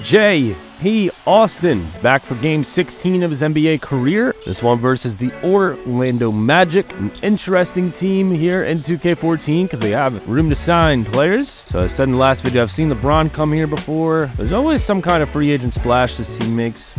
J.P. Austin back for game 16 of his NBA career. This one versus the Orlando Magic, an interesting team here in 2K14 because they have room to sign players. So as I said in the last video, I've seen LeBron come here before. There's always some kind of free agent splash this team makes.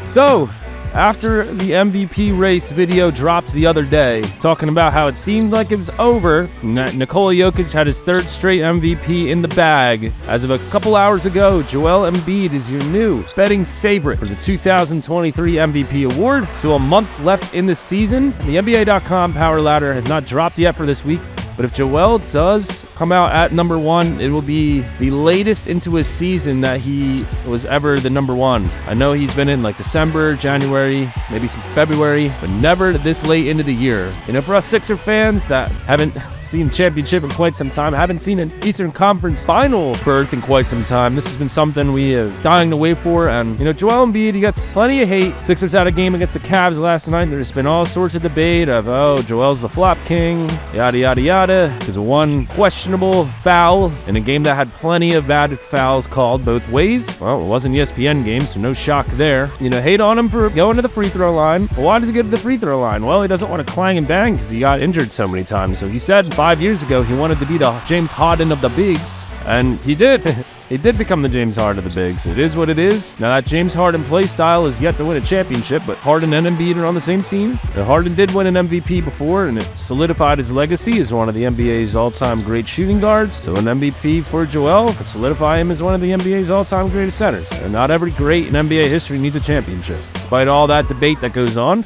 So after the MVP race video dropped the other day, talking about how it seemed like it was over, Nikola Jokic had his third straight MVP in the bag. As of a couple hours ago, Joel Embiid is your new betting favorite for the 2023 MVP award. So a month left in the season. The NBA.com power ladder has not dropped yet for this week, but if Joel does come out at number one, it will be the latest into his season that he was ever the number one. I know he's been in like December, January, maybe some February, but never this late into the year. You know, for us Sixer fans that haven't seen championship in quite some time, haven't seen an Eastern Conference final berth in quite some time, this has been something we have dying to wait for. And, you know, Joel Embiid, he gets plenty of hate. Sixers had a game against the Cavs last night. There's been all sorts of debate of, oh, Joel's the flop king, yada, yada, yada. Because of one questionable foul in a game that had plenty of bad fouls called both ways. Well, it wasn't an ESPN game, so no shock there. You know, hate on him for going to the free throw line. Well, why does he go to the free throw line? Well, he doesn't want to clang and bang because he got injured so many times. So he said 5 years ago he wanted to be the James Harden of the bigs, and he did. He did become the James Harden of the bigs. It is what it is. Now, that James Harden play style is yet to win a championship, but Harden and Embiid are on the same team. And Harden did win an MVP before, and it solidified his legacy as one of the NBA's all-time great shooting guards. So an MVP for Joel could solidify him as one of the NBA's all-time greatest centers. And not every great in NBA history needs a championship. Despite all that debate that goes on,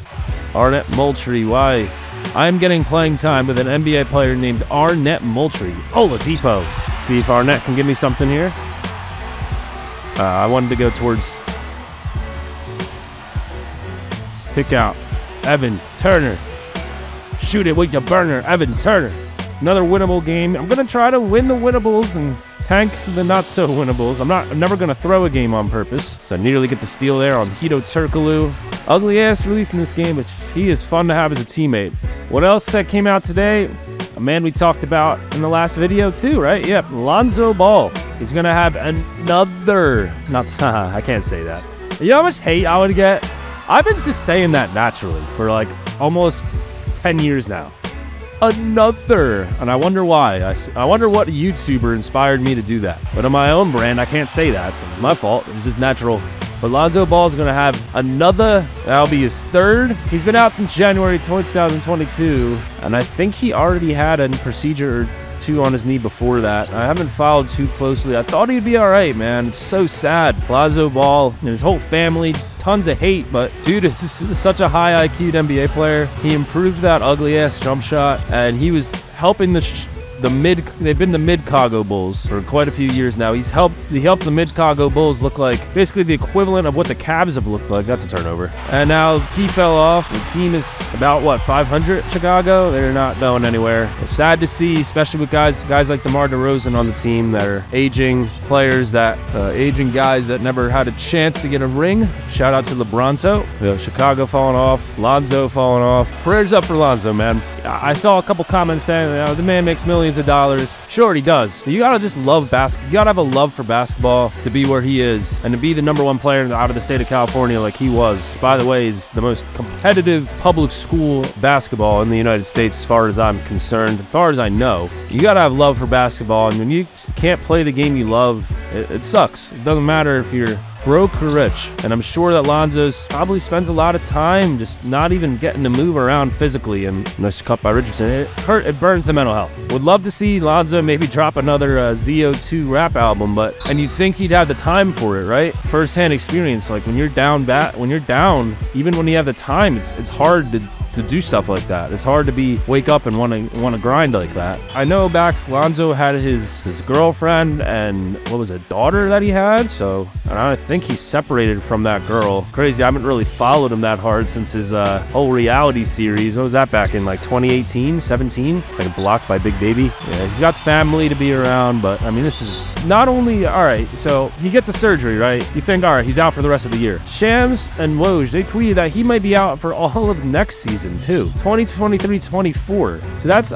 Arnett Moultrie, why? I'm getting playing time with an NBA player named Arnett Moultrie. Oladipo. See if Arnett can give me something here. I wanted to go towards pick out Evan Turner. Shoot it with your burner, Evan Turner. Another winnable game. I'm going to try to win the winnables and tank the not-so-winnables. I'm never going to throw a game on purpose. So I nearly get the steal there on Hito Turkoglu. Ugly-ass release in this game, but he is fun to have as a teammate. What else that came out today? A man we talked about in the last video too, right? Yep, Lonzo Ball. He's going to have another... I can't say that. You know how much hate I would get? I've been just saying that naturally for like almost 10 years now. Another. And I wonder why. I wonder what YouTuber inspired me to do that. But on my own brand, I can't say that. It's my fault. It was just natural. But Lonzo Ball is going to have another. That'll be his third. He's been out since January 2022. And I think he already had a procedure or two on his knee before that. I haven't followed too closely. I thought he'd be all right, man. It's so sad. Lonzo Ball and his whole family, tons of hate, but dude is such a high IQ'd NBA player. He improved that ugly ass jump shot, and he was helping they've been the Mid-Chicago Bulls for quite a few years now. He helped the Mid-Chicago Bulls look like basically the equivalent of what the Cavs have looked like. That's a turnover. And now he fell off. The team is about, what, 500 Chicago? They're not going anywhere. It's sad to see, especially with guys like DeMar DeRozan on the team that are aging players, aging guys that never had a chance to get a ring. Shout out to LeBronto. Chicago falling off. Lonzo falling off. Prayers up for Lonzo, man. I saw a couple comments saying, the man makes millions of dollars. Sure, he does. But you gotta just love basketball. You gotta have a love for basketball to be where he is and to be the number one player out of the state of California like he was. By the way, he's the most competitive public school basketball in the United States as far as I'm concerned. As far as I know, you gotta have love for basketball. And when you can't play the game you love, it sucks. It doesn't matter if you're broke or rich. And I'm sure that Lonzo probably spends a lot of time just not even getting to move around physically. And nice cut by Richardson. It burns the mental health. Would love to see Lonzo maybe drop another ZO2 rap album, and you'd think he'd have the time for it, right? First-hand experience. Like when you're down, even when you have the time, it's hard to do stuff like that. It's hard to wake up and want to grind like that. I know back Lonzo had his girlfriend and what was it, daughter that he had. So, and I think he's separated from that girl. Crazy. I haven't really followed him that hard since his whole reality series. What was that back in like 2018, 17? Like Blocked by Big Baby. Yeah, he's got family to be around, but I mean, this is not only, all right, so he gets a surgery, right? You think, all right, he's out for the rest of the year. Shams and Woj, they tweeted that he might be out for all of next season too, 2023-24. So that's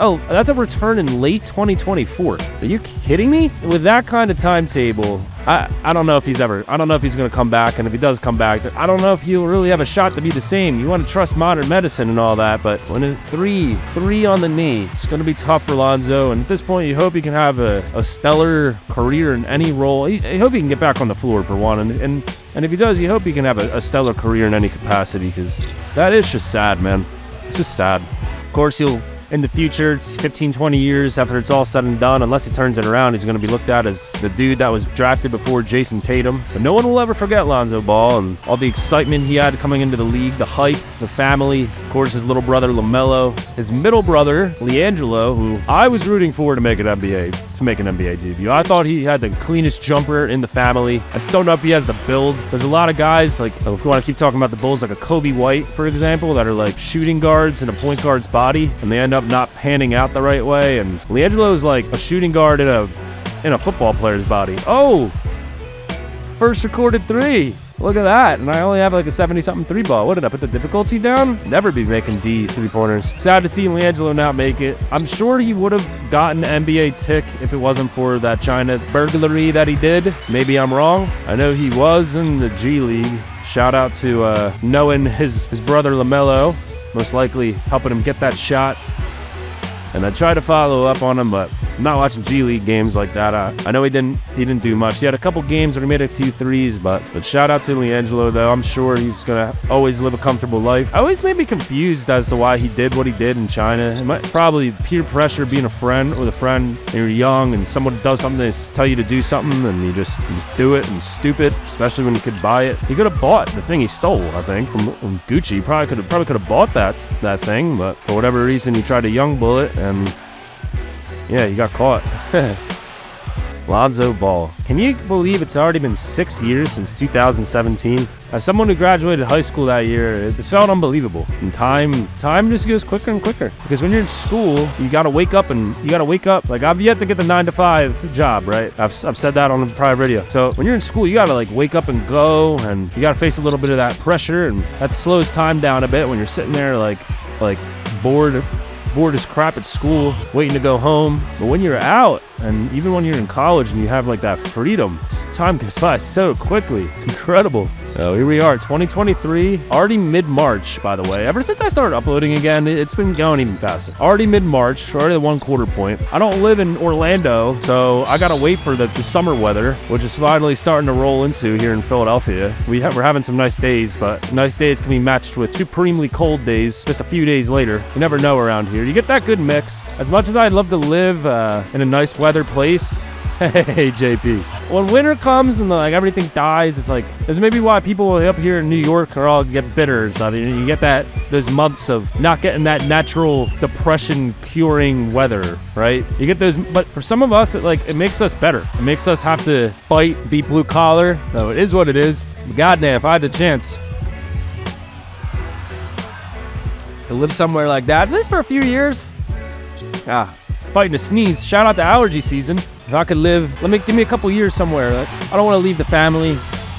a return in late 2024. Are you kidding me? With that kind of timetable, I don't know if he's going to come back, and if he does come back, I don't know if he'll really have a shot to be the same. You want to trust modern medicine and all that, but when it's three on the knee, it's going to be tough for Lonzo, and at this point, you hope he can have a stellar career in any role. I hope he can get back on the floor for one, and if he does, you hope he can have a stellar career in any capacity, because that is just sad, man. It's just sad. Of course, he'll, in the future, 15, 20 years after it's all said and done, unless he turns it around, he's going to be looked at as the dude that was drafted before Jason Tatum. But no one will ever forget Lonzo Ball and all the excitement he had coming into the league, the hype, the family, of course, his little brother LaMelo, his middle brother LiAngelo, who I was rooting for to make an NBA debut. I thought he had the cleanest jumper in the family. I just don't know if he has the build. There's a lot of guys, like, if we want to keep talking about the Bulls, like a Kobe White, for example, that are like shooting guards in a point guard's body, and they end up not panning out the right way. And LiAngelo is like a shooting guard in a football player's body. Oh, first recorded three. Look at that. And I only have like a 70-something three ball. What did I put the difficulty down? Never be making D three-pointers. Sad to see LiAngelo not make it. I'm sure he would have gotten an NBA tick if it wasn't for that China burglary that he did. Maybe I'm wrong. I know he was in the G League. Shout out to knowing his brother LaMelo, most likely helping him get that shot. And I tried to follow up on him, but I'm not watching G League games like that. I know he didn't do much. He had a couple games where he made a few threes, but shout out to LiAngelo, though. I'm sure he's gonna always live a comfortable life. I always made me confused as to why he did what he did in China. It might probably peer pressure, being a friend with a friend, and you're young and someone does something, they tell you to do something, and you just do it, and it's stupid, especially when you could buy it. He could have bought the thing he stole, I think, from Gucci. He probably could have bought that thing, but for whatever reason, he tried to young bullet, and yeah, you got caught. Lonzo Ball. Can you believe it's already been 6 years since 2017? As someone who graduated high school that year, it felt unbelievable. And time just goes quicker and quicker. Because when you're in school, you gotta wake up. Like, I've yet to get the 9-to-5 job, right? I've said that on a prior video. So when you're in school, you gotta like wake up and go, and you gotta face a little bit of that pressure, and that slows time down a bit when you're sitting there like bored as crap at school, waiting to go home. But when you're out, and even when you're in college and you have like that freedom, time goes by so quickly. It's incredible. Oh, here we are, 2023, already mid-March, by the way. Ever since I started uploading again, it's been going even faster. Already mid-March, already the 1/4 point. I don't live in Orlando, so I gotta wait for the summer weather, which is finally starting to roll into here in Philadelphia. We're having some nice days, but nice days can be matched with supremely cold days just a few days later. You never know around here. You get that good mix. As much as I'd love to live in a nice weather place, hey JP, when winter comes and like everything dies, it's like there's maybe why people up here in New York are all get bitter and stuff. You get those months of not getting that natural depression curing weather, right? You get those, but for some of us, it makes us better. It makes us have to fight, be blue collar. So it is what it is. But goddamn, if I had the chance to live somewhere like that, at least for a few years. Fighting to sneeze. Shout out to allergy season. If I could live, give me a couple years somewhere. I don't want to leave the family.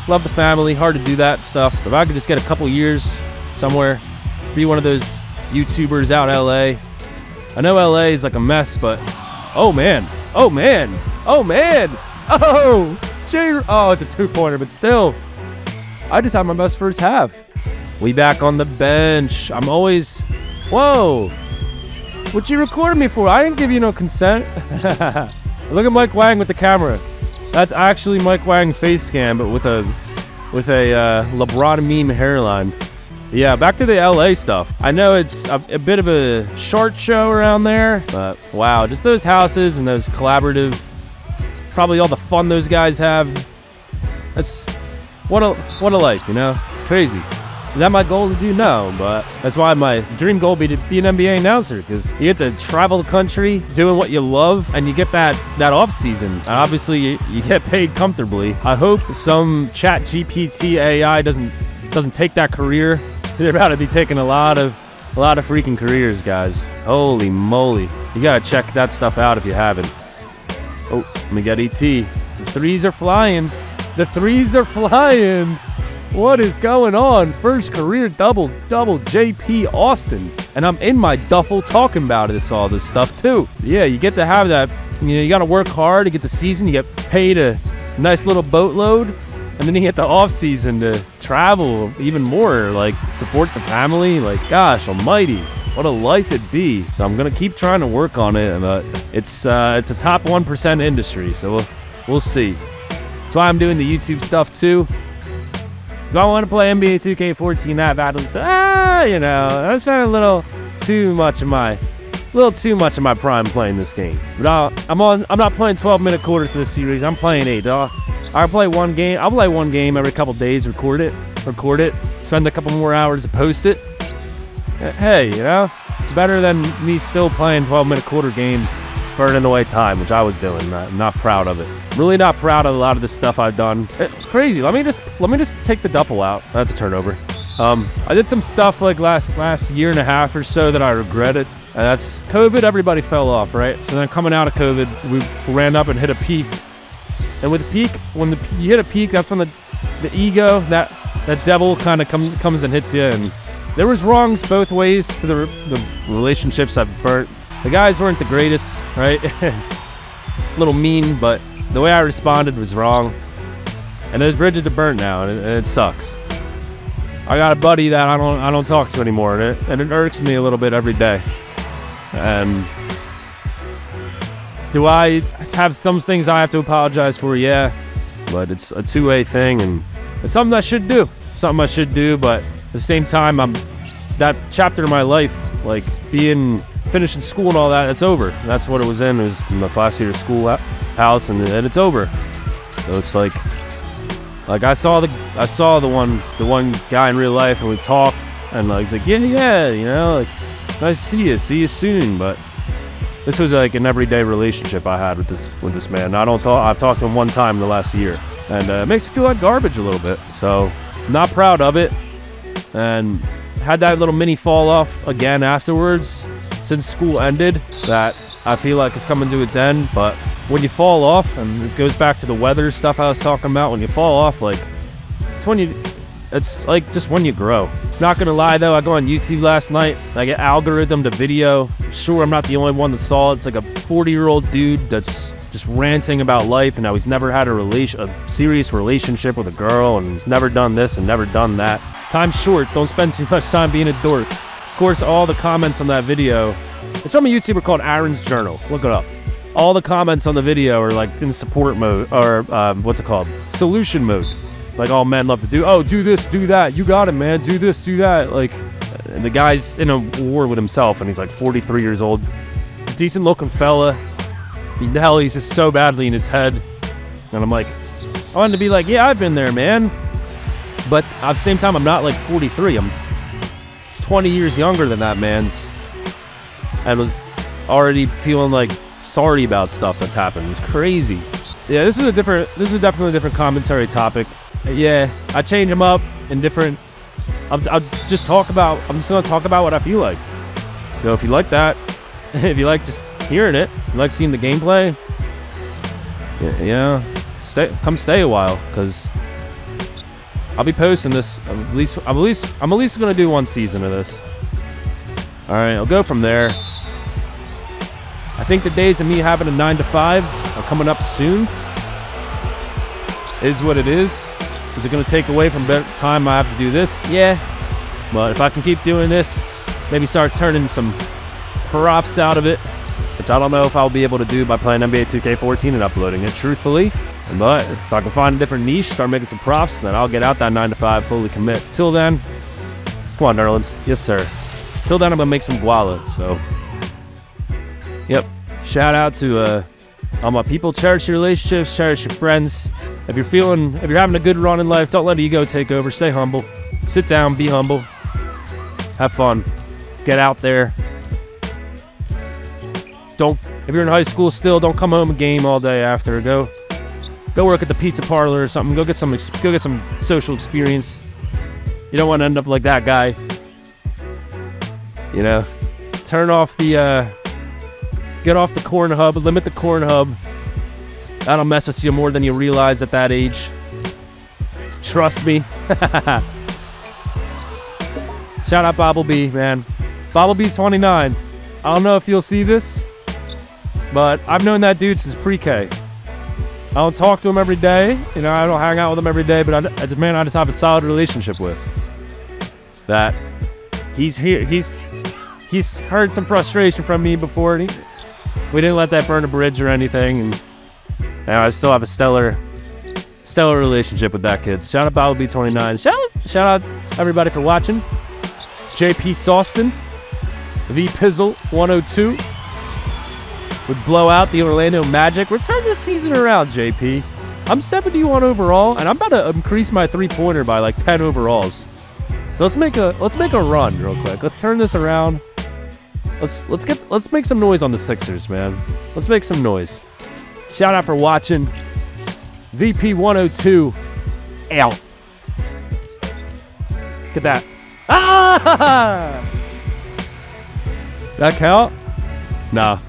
Love the family. Hard to do that stuff. But if I could just get a couple years somewhere, be one of those YouTubers out LA. I know LA is like a mess, but oh man, oh, it's a 2-pointer, but still, I just had my best first half. We back on the bench. I'm always, whoa. What you recorded me for? I didn't give you no consent. Look at Mike Wang with the camera. That's actually Mike Wang face scan, but with a LeBron meme hairline. Yeah, back to the LA stuff. I know it's a bit of a short show around there, but wow, just those houses and those collaborative, probably all the fun those guys have. That's what a life, you know? It's crazy. Is that my goal to do? No, but that's why my dream goal be to be an NBA announcer, because you get to travel the country doing what you love, and you get that off season. And obviously, you get paid comfortably. I hope some chat GPT AI doesn't take that career. They're about to be taking a lot of freaking careers, guys. Holy moly! You gotta check that stuff out if you haven't. Oh, let me get ET. The threes are flying. The threes are flying. What is going on? First career double JP Austin. And I'm in my duffle talking about all this stuff too. Yeah, you get to have that. You know, you got to work hard to get the season. You get paid to nice little boatload, and then you get the off season to travel even more, like support the family. Like, gosh almighty, what a life it'd be. So I'm gonna keep trying to work on it, but it's a top 1% industry, so we'll see. That's why I'm doing the YouTube stuff too. Do I want to play NBA 2K14 that badly? You know, I spent a little too much of my prime playing this game. But I'm not playing 12-minute quarters in this series. I'm playing 8. I'll play one game. I'll play one game every couple days. Record it. Spend a couple more hours to post it. Hey, you know, better than me still playing 12-minute quarter games, burning away time, which I was doing. I'm not proud of it. Really not proud of a lot of the stuff I've done. Crazy. Let me just take the duffle out. That's a turnover. I did some stuff like last year and a half or so that I regretted. And that's COVID. Everybody fell off, right? So then coming out of COVID, we ran up and hit a peak. And with the peak, when you hit a peak, that's when the ego, that devil kind of comes and hits you. And there was wrongs both ways to the relationships I've burnt. The guys weren't the greatest, right? A little mean, but the way I responded was wrong. And those bridges are burnt now, and it sucks. I got a buddy that I don't talk to anymore, and it irks me a little bit every day. And do I have some things I have to apologize for? Yeah, but it's a two-way thing, and it's something I should do. But at the same time, that chapter of my life, like finishing school and all that, it's over. And that's what it was in. It was in the last year of school house, and it's over. So it's like I saw the one guy in real life, and we talked, and he's like, yeah, you know, like, nice to see you soon. But this was like an everyday relationship I had with this man. I've talked to him one time in the last year, and it makes me feel like garbage a little bit. So not proud of it, and had that little mini fall off again afterwards since school ended. That I feel like it's coming to its end. But when you fall off, and it goes back to the weather stuff I was talking about, when you fall off, like it's like just when you grow. Not gonna lie though, I go on YouTube last night, I get algorithm to video. Sure, I'm not the only one that saw it. It's like a 40-year-old dude that's just ranting about life and how he's never had a serious relationship with a girl, and he's never done this and never done that. Time's short, don't spend too much time being a dork. Of course, all the comments on that video, it's from a YouTuber called Aaron's Journal. Look it up. All the comments on the video are like in support mode, or what's it called? Solution mode. Like all men love to do. Oh, do this, do that. You got it, man. Do this, do that. Like, and the guy's in a war with himself, and he's like 43 years old. Decent looking fella. Hell, he's just so badly in his head. And I'm like, I wanted to be like, yeah, I've been there, man. But at the same time, I'm not like 43. I'm 20 years younger than that man's. And was already feeling like sorry about stuff that's happened. It's crazy. Yeah, this is definitely a different commentary topic. Yeah, I change them up in different. I'm just gonna talk about what I feel like. So if you like that, if you like just hearing it, you like seeing the gameplay, yeah, come stay a while, because I'll be posting this. I'm at least gonna do one season of this. All right, I'll go from there. I think the days of me having a 9 to 5 are coming up soon. Is what it is. Is it going to take away from the time I have to do this? Yeah. But if I can keep doing this, maybe start turning some profs out of it, which I don't know if I'll be able to do by playing NBA 2K14 and uploading it, truthfully. But if I can find a different niche, start making some profs, then I'll get out that 9 to 5, fully commit. Till then, come on, darlings. Yes, sir. Till then, I'm going to make some guala, so. Yep. Shout out to all my people. Cherish your relationships, cherish your friends. If you're having a good run in life, don't let ego take over. Stay humble. Sit down, be humble. Have fun. Get out there. If you're in high school still, don't come home and game all day after. Go work at the pizza parlor or something. Go get some social experience. You don't want to end up like that guy. You know, turn off the get off the corn hub, limit the corn hub. That'll mess with you more than you realize at that age. Trust me. Shout out Bobblebee, man. Bobblebee29. I don't know if you'll see this, but I've known that dude since pre-K. don't talk to him every day. You know, I don't hang out with him every day, but as a man I just have a solid relationship with. That he's here. He's heard some frustration from me before. And we didn't let that burn a bridge or anything. And I still have a stellar relationship with that kid. Shout out BowB29. Shout out everybody for watching. JP Sawston, V Pizzle 102 would blow out the Orlando Magic. We're turning this season around, JP. I'm 71 overall, and I'm about to increase my three-pointer by like 10 overalls. So let's make a run real quick. Let's turn this around. Let's make some noise on the Sixers, man. Let's make some noise. Shout out for watching. VP102 out. Look at that. Ah! That count? Nah.